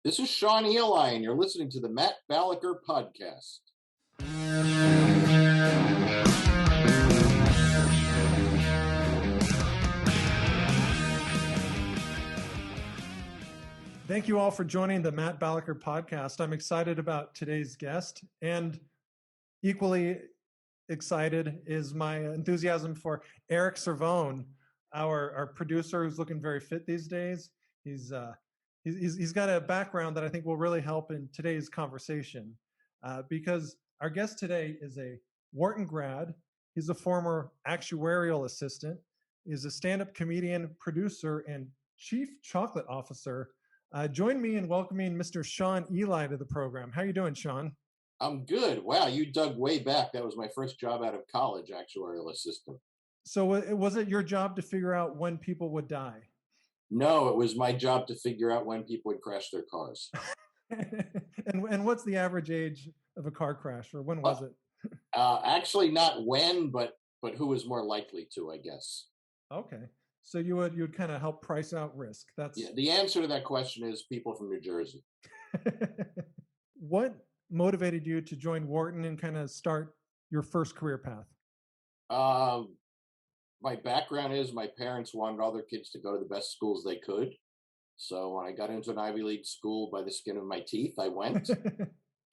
This is Shaun Eli, and you're listening to the Matt Balaker podcast. Thank you all for joining the Matt Balaker podcast. I'm excited about today's guest, and equally excited is my enthusiasm for Eric Servone, our producer who's looking very fit these days. He's got a background that I think will really help in today's conversation because our guest today is a Wharton grad. He's a former actuarial assistant. He's a stand-up comedian, producer, and chief chocolate officer. Join me in welcoming Mr. Shaun Eli to the program. How are you doing, Shaun? I'm good. Wow, you dug way back. That was my first job out of college, actuarial assistant. So was it your job to figure out when people would die? No, it was my job to figure out when people would crash their cars. and what's the average age of a car crash, or when was it? Actually, not when, but who was more likely to, I guess. Okay. So you would kind of help price out risk. The answer to that question is people from New Jersey. What motivated you to join Wharton and kind of start your first career path? My background is my parents wanted all their kids to go to the best schools they could. So when I got into an Ivy League school by the skin of my teeth, I went.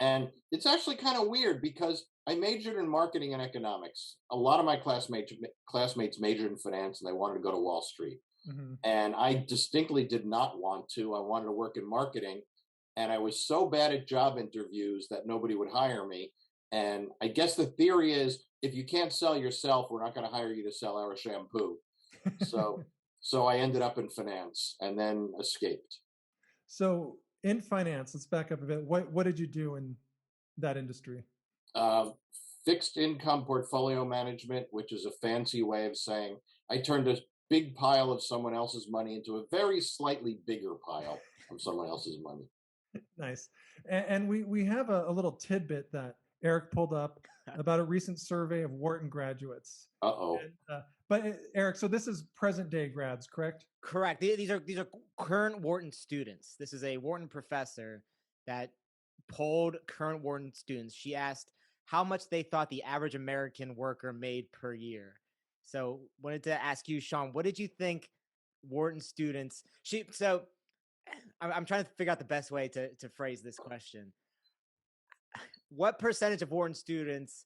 And it's actually kind of weird because I majored in marketing and economics. A lot of my classmates majored in finance, and they wanted to go to Wall Street. Mm-hmm. And I distinctly did not want to. I wanted to work in marketing. And I was so bad at job interviews that nobody would hire me. And I guess the theory is, if you can't sell yourself, we're not going to hire you to sell our shampoo. So I ended up in finance and then escaped. So in finance, let's back up a bit. What did you do in that industry? Fixed income portfolio management, which is a fancy way of saying I turned a big pile of someone else's money into a very slightly bigger pile of someone else's money. Nice. And we have a little tidbit that Eric pulled up about a recent survey of Wharton graduates. But Eric, so this is present day grads, correct? Correct. These are current Wharton students. This is a Wharton professor that polled current Wharton students. She asked how much they thought the average American worker made per year. So wanted to ask you, Shaun, what did you think Wharton students? I'm trying to figure out the best way to phrase this question. What percentage of Wharton students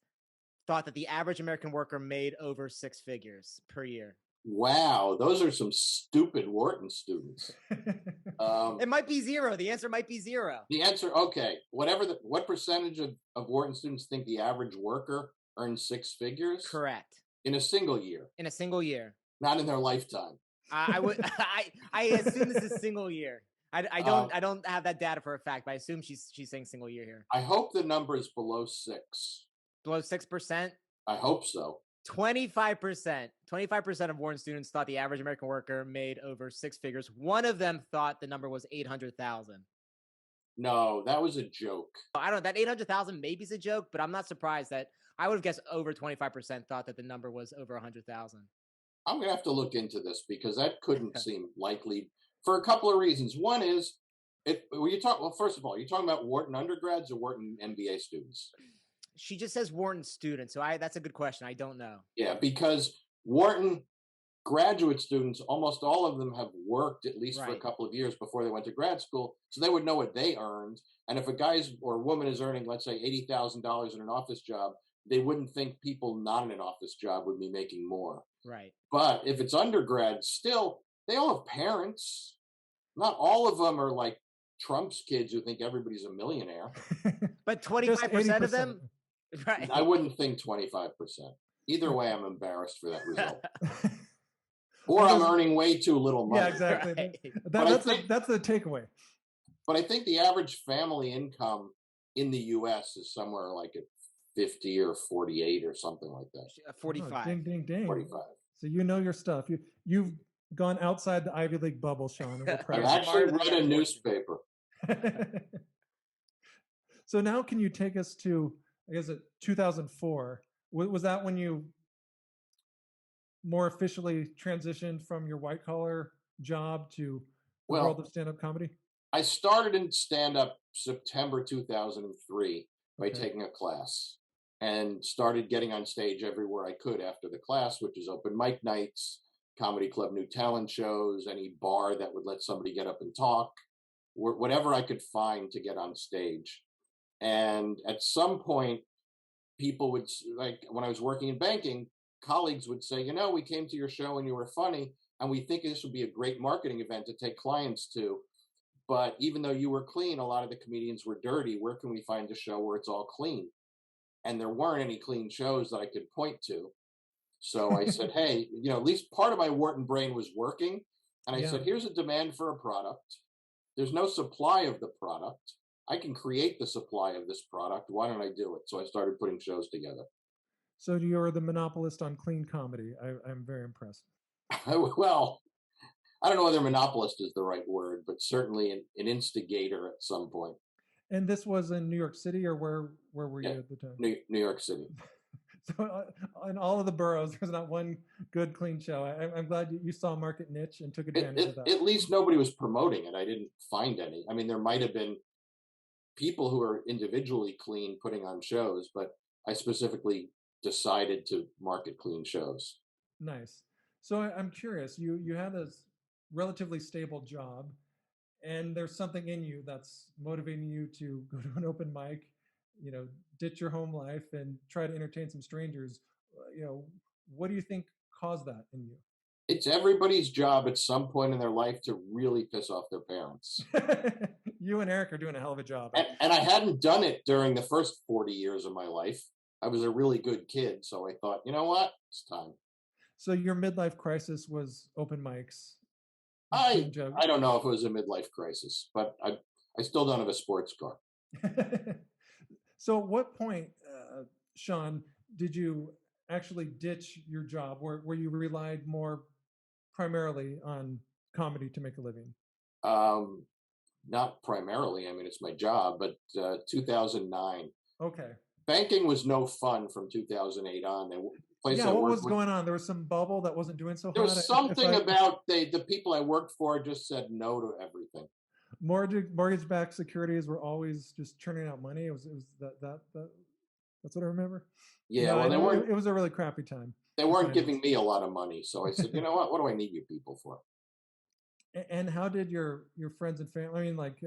thought that the average American worker made over six figures per year? Wow, those are some stupid Wharton students. It might be zero. The answer might be zero. The answer, okay. What percentage of Wharton students think the average worker earns six figures? Correct. In a single year. In a single year. Not in their lifetime. I assume this is single year. I don't have that data for a fact, but I assume she's saying single year here. I hope the number is below 6. Below 6%? I hope so. 25%. 25% of Wharton students thought the average American worker made over six figures. One of them thought the number was 800,000. No, that was a joke. I don't know. That 800,000 maybe is a joke, but I'm not surprised that I would have guessed over 25% thought that the number was over 100,000. I'm going to have to look into this because that couldn't seem likely for a couple of reasons. One is, first of all, are you talking about Wharton undergrads or Wharton MBA students? She just says Wharton students, so that's a good question. I don't know. Yeah, because Wharton graduate students, almost all of them have worked at least for a couple of years before they went to grad school, so they would know what they earned. And if a guy or woman is earning, let's say, $80,000 in an office job, they wouldn't think people not in an office job would be making more. Right. But if it's undergrad, still, they all have parents. Not all of them are like Trump's kids who think everybody's a millionaire. But 25% of them? Right. I wouldn't think 25%. Either way, I'm embarrassed for that result. Or I'm earning way too little money. Yeah, exactly. Right. That's the takeaway. But I think the average family income in the U.S. is somewhere like at 50 or 48 or something like that. 45. Oh, ding, ding, ding. 45. So you know your stuff. You've gone outside the Ivy League bubble, Shaun. I've actually read a newspaper. So now can you take us to, I guess, 2004? Was that when you more officially transitioned from your white-collar job to the world of stand-up comedy? I started in stand-up September 2003 by taking a class and started getting on stage everywhere I could after the class, which is open mic nights, comedy club new talent shows, any bar that would let somebody get up and talk, whatever I could find to get on stage. And at some point, people would, like when I was working in banking, colleagues would say, we came to your show and you were funny, and we think this would be a great marketing event to take clients to. But even though you were clean, a lot of the comedians were dirty. Where can we find a show where it's all clean? And there weren't any clean shows that I could point to. So I said, hey, at least part of my Wharton brain was working. And I said, here's a demand for a product. There's no supply of the product. I can create the supply of this product. Why don't I do it? So I started putting shows together. So you're the monopolist on clean comedy. I'm very impressed. Well, I don't know whether monopolist is the right word, but certainly an instigator at some point. And this was in New York City, or where were you at the time? New York City. So in all of the boroughs, there's not one good, clean show. I'm glad you saw a market niche and took advantage of that. At least nobody was promoting it. I didn't find any. I mean, there might have been people who are individually clean putting on shows, but I specifically decided to market clean shows. Nice. So I'm curious, you had this relatively stable job, and there's something in you that's motivating you to go to an open mic, ditch your home life and try to entertain some strangers. What do you think caused that in you? It's everybody's job at some point in their life to really piss off their parents. You and Eric are doing a hell of a job. And I hadn't done it during the first 40 years of my life. I was a really good kid. So I thought, you know what? It's time. So your midlife crisis was open mics. I don't know if it was a midlife crisis, but I still don't have a sports car. So at what point, Shaun, did you actually ditch your job where you relied more primarily on comedy to make a living? Not primarily. I mean, it's my job, but 2009. Okay. Banking was no fun from 2008 on. What was going on? There was some bubble that wasn't doing so hot. There was something about the people I worked for just said no to everything. Mortgage-backed securities were always just churning out money. It was that's what I remember. Yeah, well, they weren't. It was a really crappy time. They weren't giving me a lot of money, so I said, you know what? What do I need you people for? And how did your friends and family? I mean, like,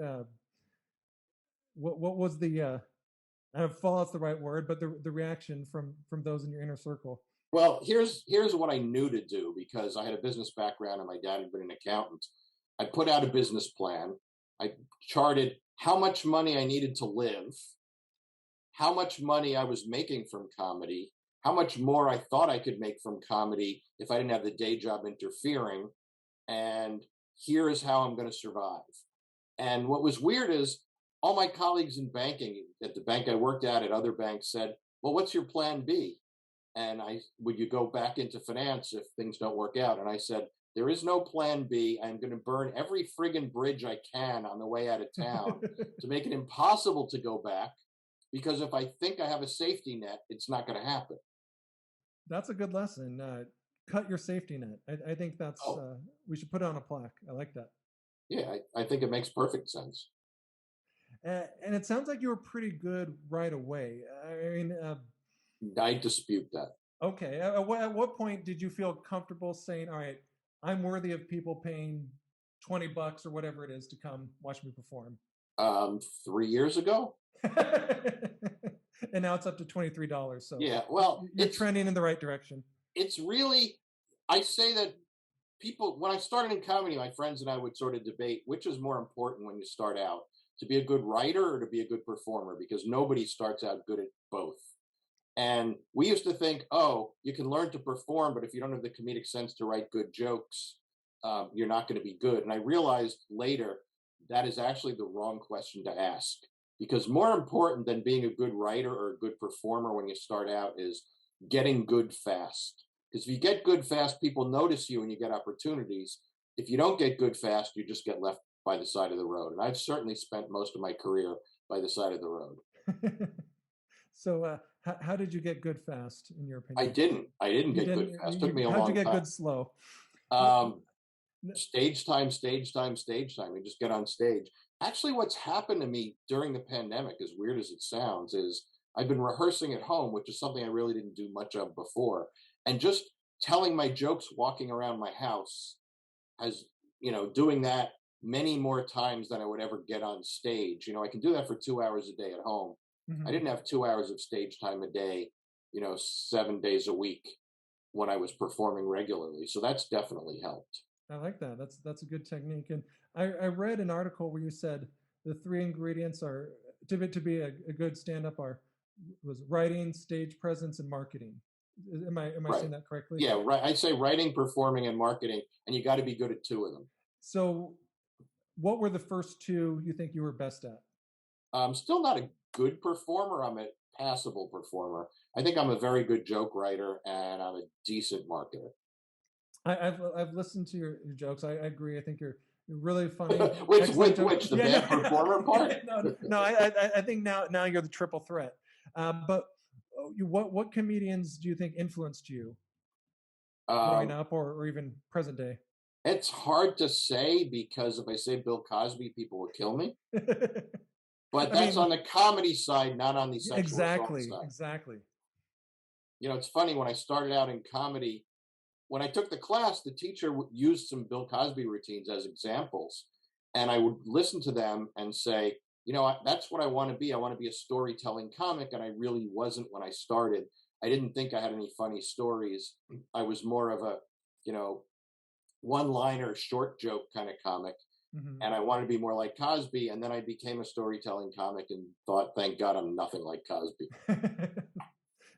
what was the? I don't know if fallout's the right word, but the reaction from those in your inner circle. Well, here's what I knew to do, because I had a business background and my dad had been an accountant. I put out a business plan. I charted how much money I needed to live, how much money I was making from comedy, how much more I thought I could make from comedy if I didn't have the day job interfering, and here is how I'm going to survive. And what was weird is all my colleagues in banking, at the bank I worked at other banks, said, well, what's your plan B? And would you go back into finance if things don't work out? And I said, there is no plan B. I'm going to burn every friggin' bridge I can on the way out of town to make it impossible to go back, because if I think I have a safety net, it's not going to happen. That's a good lesson. Cut your safety net. I think that's, we should put it on a plaque. I like that. Yeah, I think it makes perfect sense. And it sounds like you were pretty good right away. I mean, I dispute that. Okay. At what point did you feel comfortable saying, all right, I'm worthy of people paying $20 or whatever it is to come watch me perform? 3 years ago. And now it's up to $23. So yeah, well, you're trending in the right direction. It's really, I say that people, when I started in comedy, my friends and I would sort of debate which is more important when you start out, to be a good writer or to be a good performer, because nobody starts out good at both. And we used to think, oh, you can learn to perform, but if you don't have the comedic sense to write good jokes, you're not going to be good. And I realized later that is actually the wrong question to ask, because more important than being a good writer or a good performer when you start out is getting good fast. Because if you get good fast, people notice you and you get opportunities. If you don't get good fast, you just get left by the side of the road. And I've certainly spent most of my career by the side of the road. So how did you get good fast, in your opinion? I didn't get good fast. It took me a long time. How'd you get good slow? Stage time. You just get on stage. Actually, what's happened to me during the pandemic, as weird as it sounds, is I've been rehearsing at home, which is something I really didn't do much of before. And just telling my jokes walking around my house has, doing that many more times than I would ever get on stage. I can do that for 2 hours a day at home. I Hmm. didn't have 2 hours of stage time a day, 7 days a week when I was performing regularly. So that's definitely helped. I like that. That's a good technique. And I read an article where you said the three ingredients are to be a good stand up are was writing, stage presence, and marketing. Am I Right. saying that correctly? Yeah, right. I'd say writing, performing, and marketing, and you got to be good at two of them. So, what were the first two you think you were best at? I'm still not a good performer. I'm a passable performer. I think I'm a very good joke writer and I'm a decent marketer. I've listened to your jokes. I agree. I think you're really funny. which, Excellent which, joke. which, the Yeah, bad no, performer part? no. I think now you're the triple threat. But what comedians do you think influenced you growing Um, up or even present day? it's hard to say because if I say Bill Cosby, people will kill me. But I that's mean, on the comedy side, not on the sexual assault exactly, side. exactly. It's funny when I started out in comedy, when I took the class, the teacher used some Bill Cosby routines as examples. And I would listen to them and say, that's what I want to be. I want to be a storytelling comic. And I really wasn't when I started. I didn't think I had any funny stories. I was more of a, you know, one liner short joke kind of comic. Hmm. And I wanted to be more like Cosby. And then I became a storytelling comic and thought, thank God I'm nothing like Cosby.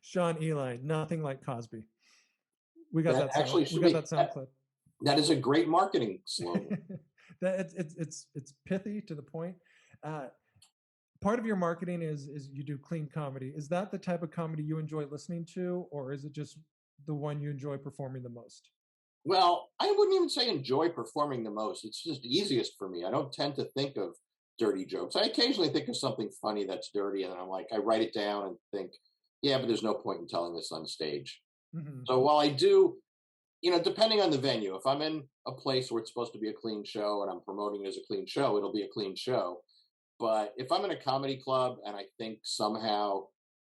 Shaun Eli, nothing like Cosby. We got That that sound. actually We should got be, that sound clip. that is a great marketing slogan. That it's pithy to the point. Uh, Part of your marketing is you do clean comedy. Is that the type of comedy you enjoy listening to, or is it just the one you enjoy performing the most? Well, I wouldn't even say enjoy performing the most. It's just easiest for me. I don't tend to think of dirty jokes. I occasionally think of something funny that's dirty, and I'm like, I write it down and think, yeah, but there's no point in telling this on stage. Hmm. So while I do, depending on the venue, if I'm in a place where it's supposed to be a clean show and I'm promoting it as a clean show, it'll be a clean show. But if I'm in a comedy club and I think somehow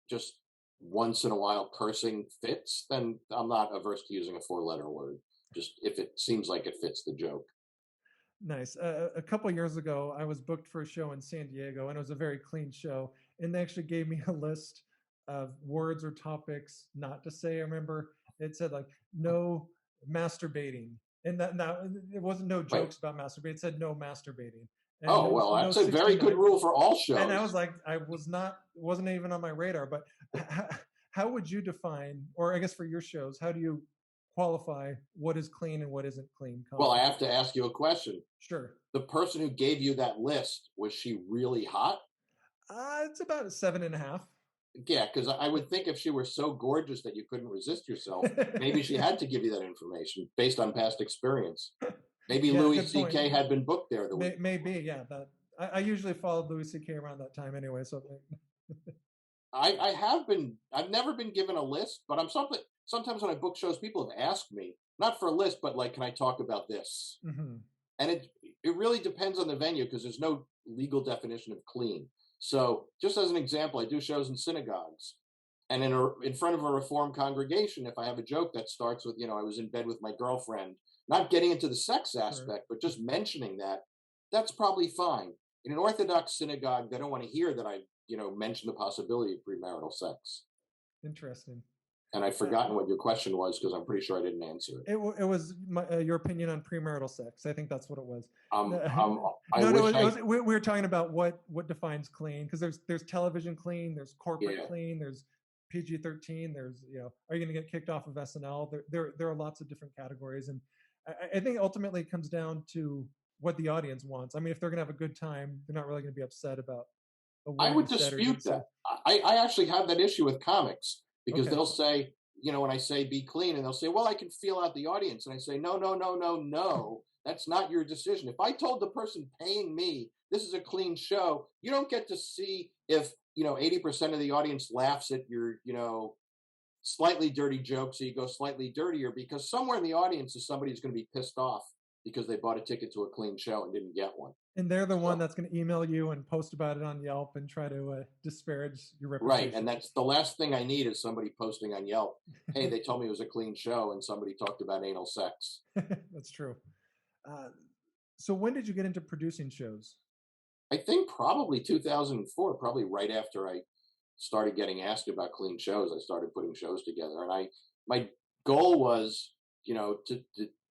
just once in a while cursing fits, then I'm not averse to using a four-letter word, just if it seems like it fits the joke. Nice. A couple years ago, I was booked for a show in San Diego, and it was a very clean show. And they actually gave me a list of words or topics not to say. I remember it said like no masturbating, and that now it wasn't no Right. jokes about masturbating. It said no masturbating, and Oh, well, no that's a very good 69. rule for all And I was shows. like, wasn't even on my radar. But how would you define, or I guess for your shows, how do you qualify what is clean and what isn't clean Well, I comedy? have to ask you a question. Sure. The person who gave you that list, was she really hot? It's about a 7.5. Yeah, because I would think if she were so gorgeous that you couldn't resist yourself, maybe she had to give you that information based on past experience. Maybe Yeah, Louis good point. C.K. had been booked there the week. Maybe, yeah. That I usually followed Louis C.K. around that time anyway. So I've never been given a list, but sometimes when I book shows, people have asked me, not for a list, but like, can I talk about this? mhm. And it really depends on the venue because there's no legal definition of clean. So just as an example, I do shows in synagogues. And in front of a Reform congregation, if I have a joke that starts with, I was in bed with my girlfriend, not getting into the sex Sure. aspect, but just mentioning that, that's probably fine. In an Orthodox synagogue, they don't want to hear that I, mentioned the possibility of premarital sex. Interesting. And I've forgotten what your question was because I'm pretty sure I didn't answer it. It was your opinion on premarital sex. I think that's what it was. I No, wish we were talking about what defines clean, because there's television clean, there's corporate Yeah. clean, there's PG-13, there's are you going to get kicked off of SNL? There are lots of different categories, and I think ultimately it comes down to what the audience wants. I mean, if they're going to have a good time, they're not really going to be upset about a I word would you said or dispute didn't say. that. I actually have that issue with comics because Okay. they'll say, when I say be clean, and they'll say, well, I can feel out the audience. And I say, no, no, no, no, no. That's not your decision. If I told the person paying me, this is a clean show, you don't get to see if, 80% of the audience laughs at your, slightly dirty joke. So you go slightly dirtier because somewhere in the audience is somebody who's going to be pissed off because they bought a ticket to a clean show and didn't get one. And they're the one that's going to email you and post about it on Yelp and try to disparage your reputation. Right, and that's the last thing I need is somebody posting on Yelp, hey, they told me it was a clean show, and somebody talked about anal sex. That's true. So when did you get into producing shows? I think probably 2004, probably right after I started getting asked about clean shows, I started putting shows together. And my goal was, to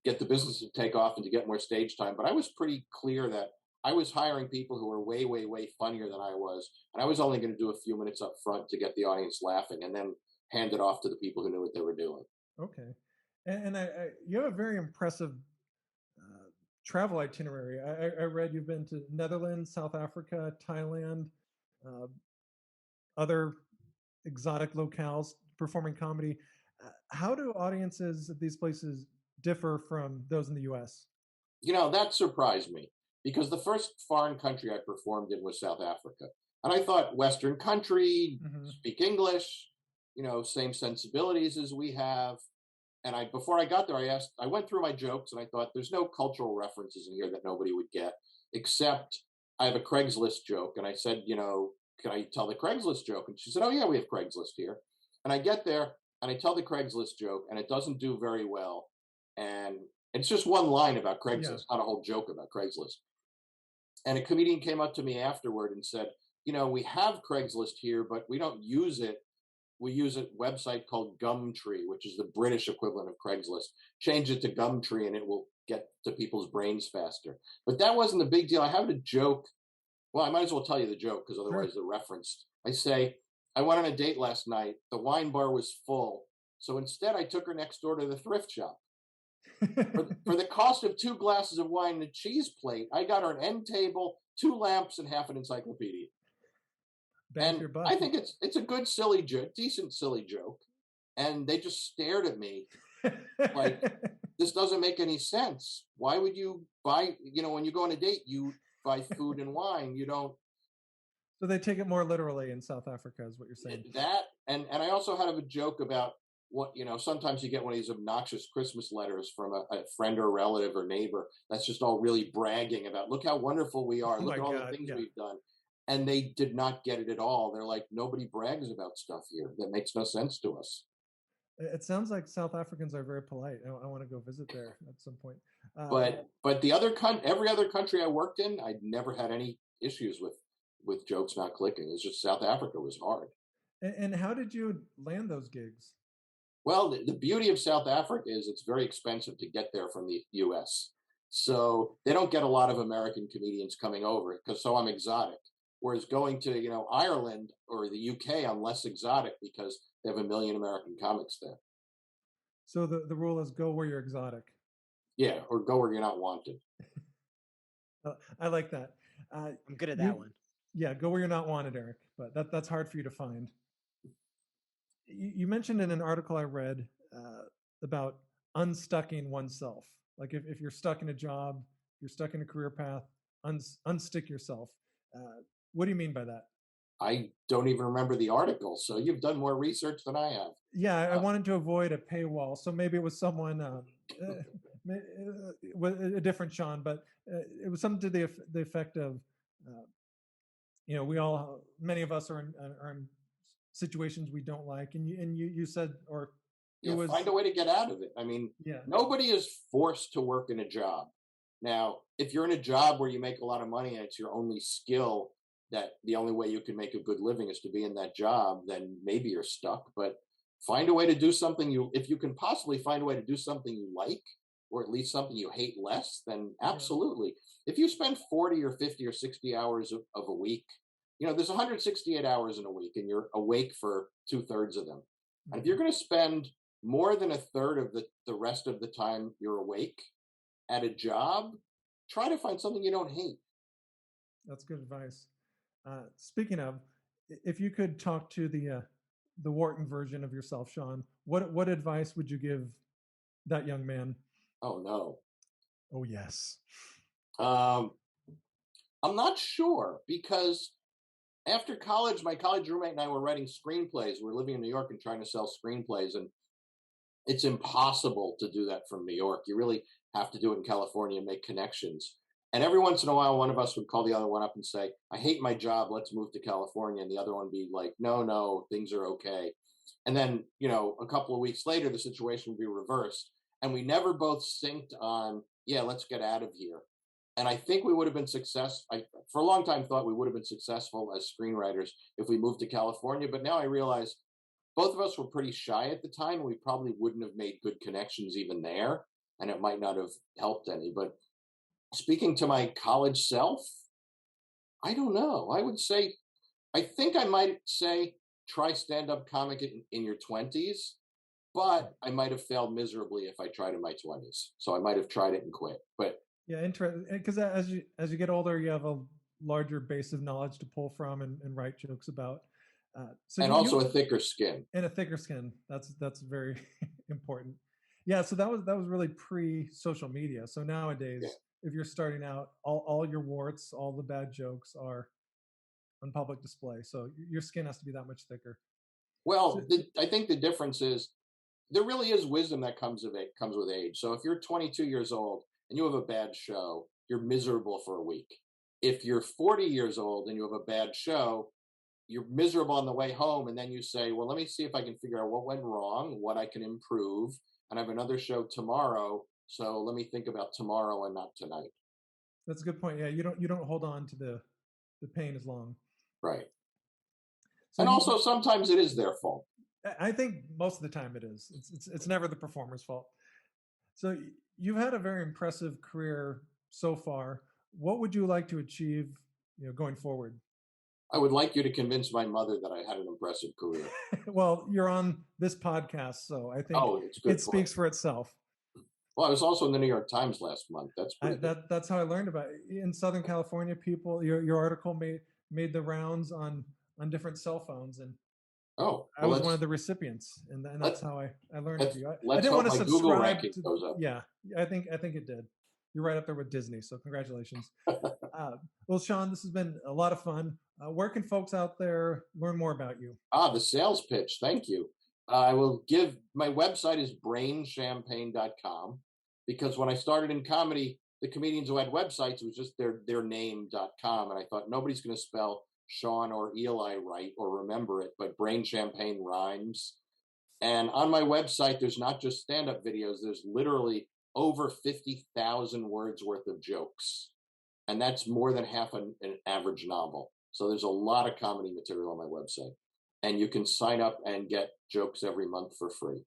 get the business to take off and to get more stage time. But I was pretty clear that I was hiring people who were way, way, way funnier than I was. And I was only going to do a few minutes up front to get the audience laughing and then hand it off to the people who knew what they were doing. Okay. And you have a very impressive travel itinerary. I read you've been to Netherlands, South Africa, Thailand, other exotic locales performing comedy. How do audiences at these places differ from those in the U.S.? That surprised me because the first foreign country I performed in was South Africa. And I thought Western country, speak English, same sensibilities as we have. And before I got there, I went through my jokes and I thought there's no cultural references in here that nobody would get, except I have a Craigslist joke. And I said, can I tell the Craigslist joke? And she said, oh yeah, we have Craigslist here. And I get there and I tell the Craigslist joke and it doesn't do very well. And it's just one line about Craigslist, not a whole joke about Craigslist. And a comedian came up to me afterward and said, we have Craigslist here, but we don't use it. We use a website called Gumtree, which is the British equivalent of Craigslist. Change it to Gumtree and it will get to people's brains faster. But that wasn't a big deal. I have a joke. Well, I might as well tell you the joke because otherwise they're referenced. I say, I went on a date last night. The wine bar was full. So instead, I took her next door to the thrift shop. For the cost of 2 glasses of wine and a cheese plate, I got her an end table, 2 lamps, and half an encyclopedia. And I think it's a good, silly joke, decent, silly joke. And they just stared at me like, this doesn't make any sense. Why would you buy, when you go on a date, you buy food and wine, you don't. So they take it more literally in South Africa is what you're saying. That, and I also had a joke about what, sometimes you get one of these obnoxious Christmas letters from a friend or relative or neighbor that's just all really bragging about, look how wonderful we are, look at all the things we've done. And they did not get it at all. They're like, nobody brags about stuff here. That makes no sense to us. It sounds like South Africans are very polite. I want to go visit there at some point. But every other country I worked in, I never had any issues with jokes not clicking. It's just South Africa was hard. And how did you land those gigs? Well, the beauty of South Africa is it's very expensive to get there from the U.S. So they don't get a lot of American comedians coming over because so I'm exotic. Whereas going to, Ireland or the UK, I'm less exotic because they have 1 million American comics there. So the rule is go where you're exotic. Yeah, or go where you're not wanted. I like that. I'm good at that one. Yeah, go where you're not wanted, Eric. But that's hard for you to find. You mentioned in an article I read about unstucking oneself. Like if you're stuck in a job, you're stuck in a career path, unstick yourself. What do you mean by that? I don't even remember the article. So you've done more research than I have. Yeah, I wanted to avoid a paywall. So maybe it was someone, a different Shaun, but it was something to the effect of, many of us are in situations we don't like. And you said, or it was, find a way to get out of it. I mean, nobody is forced to work in a job. Now, if you're in a job where you make a lot of money and it's your only skill, that the only way you can make a good living is to be in that job, then maybe you're stuck. But find a way to do something if you can possibly find a way to do something you like, or at least something you hate less, then absolutely. If you spend 40 or 50 or 60 hours of a week, there's 168 hours in a week and you're awake for 2/3 of them. And if you're going to spend more than 1/3 of the rest of the time you're awake at a job, try to find something you don't hate. That's good advice. Speaking of, if you could talk to the Wharton version of yourself, Shaun, what advice would you give that young man? Oh no. Oh yes. I'm not sure because after college, my college roommate and I were writing screenplays. We're living in New York and trying to sell screenplays, and it's impossible to do that from New York. You really have to do it in California and make connections. And every once in a while, one of us would call the other one up and say, I hate my job. Let's move to California. And the other one would be like, no, things are okay. And then, a couple of weeks later, the situation would be reversed. And we never both synced on, yeah, let's get out of here. And I think we would have been successful. I, for a long time, thought we would have been successful as screenwriters if we moved to California. But now I realize both of us were pretty shy at the time. And we probably wouldn't have made good connections even there. And it might not have helped any. But speaking to my college self, I don't know. I think I might say try stand-up comic in your 20s, but I might have failed miserably if I tried in my 20s. So I might have tried it and quit. But yeah, interesting. Because as you get older, you have a larger base of knowledge to pull from and write jokes about. And also a thicker skin. And a thicker skin. That's very important. Yeah. So that was really pre-social media. So nowadays, if you're starting out, all your warts, all the bad jokes are on public display. So your skin has to be that much thicker. Well, I think the difference is there really is wisdom that comes with age. So if you're 22 years old and you have a bad show, you're miserable for a week. If you're 40 years old and you have a bad show, you're miserable on the way home. And then you say, well, let me see if I can figure out what went wrong, what I can improve. And I have another show tomorrow. So let me think about tomorrow and not tonight. That's a good point. Yeah, you don't hold on to the pain as long. Right. So and also sometimes it is their fault. I think most of the time it is. It's never the performer's fault. So you've had a very impressive career so far. What would you like to achieve, going forward? I would like you to convince my mother that I had an impressive career. Well, you're on this podcast, so I think it speaks for itself. Well, I was also in the New York Times last month. That's how I learned about it. In Southern California, your article made the rounds on different cell phones, and I was one of the recipients, and that's how I learned of you. I didn't want to subscribe. Google ranking goes up. Yeah, I think it did. You're right up there with Disney, so congratulations. Well, Shaun, this has been a lot of fun. Where can folks out there learn more about you? The sales pitch. Thank you. I will give my website is brainchampagne.com, because when I started in comedy, the comedians who had websites was just their name.com, and I thought nobody's going to spell Shaun or Eli right or remember it, but Brain Champagne rhymes. And on my website, there's not just stand-up videos. There's literally over 50,000 words worth of jokes, and that's more than half an average novel. So there's a lot of comedy material on my website, and you can sign up and get jokes every month for free.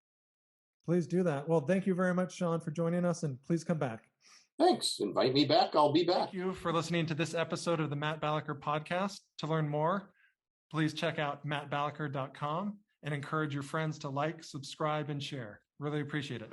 Please do that. Well, thank you very much, Shaun, for joining us, and please come back. Thanks. Invite me back. I'll be back. Thank you for listening to this episode of the Matt Balaker podcast. To learn more, please check out mattbalaker.com and encourage your friends to like, subscribe, and share. Really appreciate it.